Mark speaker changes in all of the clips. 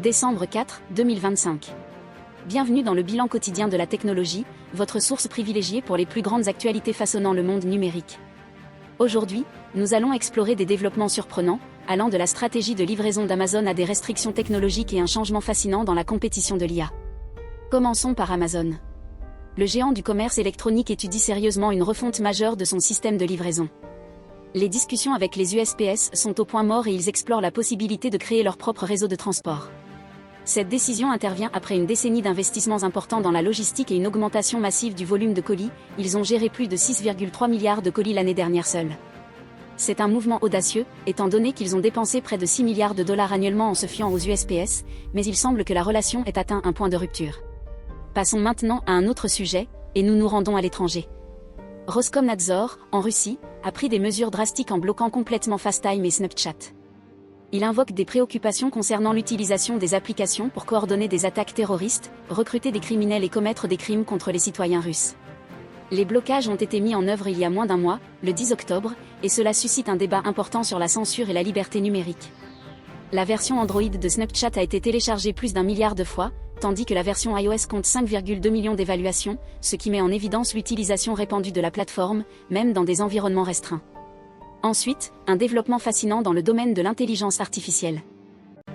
Speaker 1: Décembre 4, 2025. Bienvenue dans le bilan quotidien de la technologie, votre source privilégiée pour les plus grandes actualités façonnant le monde numérique. Aujourd'hui, nous allons explorer des développements surprenants, allant de la stratégie de livraison d'Amazon à des restrictions technologiques et un changement fascinant dans la compétition de l'IA. Commençons par Amazon. Le géant du commerce électronique étudie sérieusement une refonte majeure de son système de livraison. Les discussions avec les USPS sont au point mort et ils explorent la possibilité de créer leur propre réseau de transport. Cette décision intervient après une décennie d'investissements importants dans la logistique et une augmentation massive du volume de colis. Ils ont géré plus de 6,3 milliards de colis l'année dernière seule. C'est un mouvement audacieux, étant donné qu'ils ont dépensé près de 6 milliards de dollars annuellement en se fiant aux USPS, mais il semble que la relation ait atteint un point de rupture. Passons maintenant à un autre sujet, et nous nous rendons à l'étranger. Roskomnadzor, en Russie, a pris des mesures drastiques en bloquant complètement FaceTime et Snapchat. Il invoque des préoccupations concernant l'utilisation des applications pour coordonner des attaques terroristes, recruter des criminels et commettre des crimes contre les citoyens russes. Les blocages ont été mis en œuvre il y a moins d'un mois, le 10 octobre, et cela suscite un débat important sur la censure et la liberté numérique. La version Android de Snapchat a été téléchargée plus d'1 milliard de fois, tandis que la version iOS compte 5,2 millions d'évaluations, ce qui met en évidence l'utilisation répandue de la plateforme, même dans des environnements restreints. Ensuite, un développement fascinant dans le domaine de l'intelligence artificielle.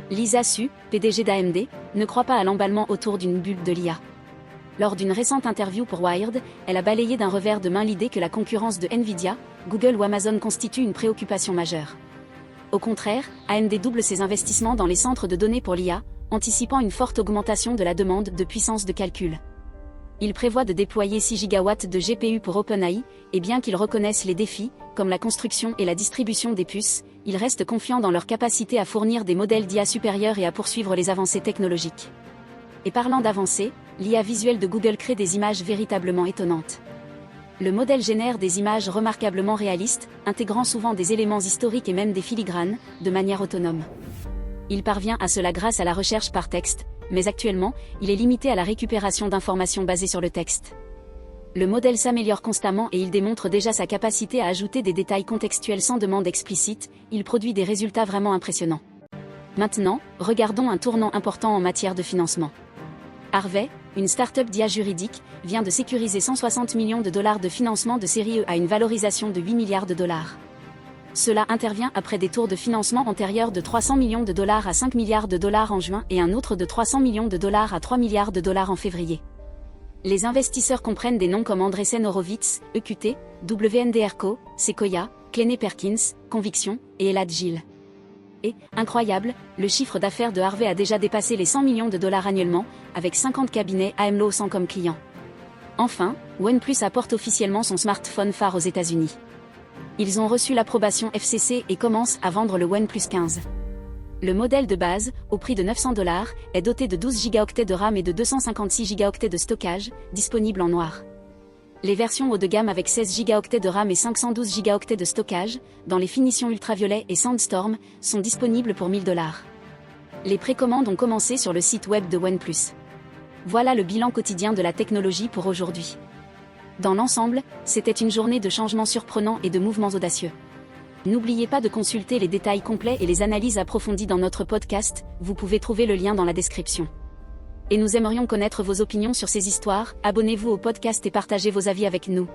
Speaker 1: Lisa Su, PDG d'AMD, ne croit pas à l'emballement autour d'une bulle de l'IA. Lors d'une récente interview pour Wired, elle a balayé d'un revers de main l'idée que la concurrence de Nvidia, Google ou Amazon constitue une préoccupation majeure. Au contraire, AMD double ses investissements dans les centres de données pour l'IA, anticipant une forte augmentation de la demande de puissance de calcul. Il prévoit de déployer 6 gigawatts de GPU pour OpenAI, et bien qu'ils reconnaissent les défis, comme la construction et la distribution des puces, ils restent confiants dans leur capacité à fournir des modèles d'IA supérieurs et à poursuivre les avancées technologiques. Et parlant d'avancées, l'IA visuelle de Google crée des images véritablement étonnantes. Le modèle génère des images remarquablement réalistes, intégrant souvent des éléments historiques et même des filigranes, de manière autonome. Il parvient à cela grâce à la recherche par texte, mais actuellement, il est limité à la récupération d'informations basées sur le texte. Le modèle s'améliore constamment et il démontre déjà sa capacité à ajouter des détails contextuels sans demande explicite, il produit des résultats vraiment impressionnants. Maintenant, regardons un tournant important en matière de financement. Harvey, une start-up d'IA juridique, vient de sécuriser 160 millions de dollars de financement de série E à une valorisation de 8 milliards de dollars. Cela intervient après des tours de financement antérieurs de 300 millions de dollars à 5 milliards de dollars en juin et un autre de 300 millions de dollars à 3 milliards de dollars en février. Les investisseurs comprennent des noms comme Andreessen Horowitz, EQT, WNDR Co, Sequoia, Kleiner Perkins, Conviction, et Elad Gil. Et, incroyable, le chiffre d'affaires de Harvey a déjà dépassé les 100 millions de dollars annuellement, avec 50 cabinets AM Law 100 comme clients. Enfin, OnePlus apporte officiellement son smartphone phare aux États-Unis. Ils ont reçu l'approbation FCC et commencent à vendre le OnePlus 15. Le modèle de base, au prix de 900 $, est doté de 12 gigaoctets de RAM et de 256 gigaoctets de stockage, disponible en noir. Les versions haut de gamme avec 16 gigaoctets de RAM et 512 gigaoctets de stockage, dans les finitions ultraviolet et Sandstorm, sont disponibles pour 1000 $. Les précommandes ont commencé sur le site web de OnePlus. Voilà le bilan quotidien de la technologie pour aujourd'hui. Dans l'ensemble, c'était une journée de changements surprenants et de mouvements audacieux. N'oubliez pas de consulter les détails complets et les analyses approfondies dans notre podcast, vous pouvez trouver le lien dans la description. Et nous aimerions connaître vos opinions sur ces histoires, abonnez-vous au podcast et partagez vos avis avec nous.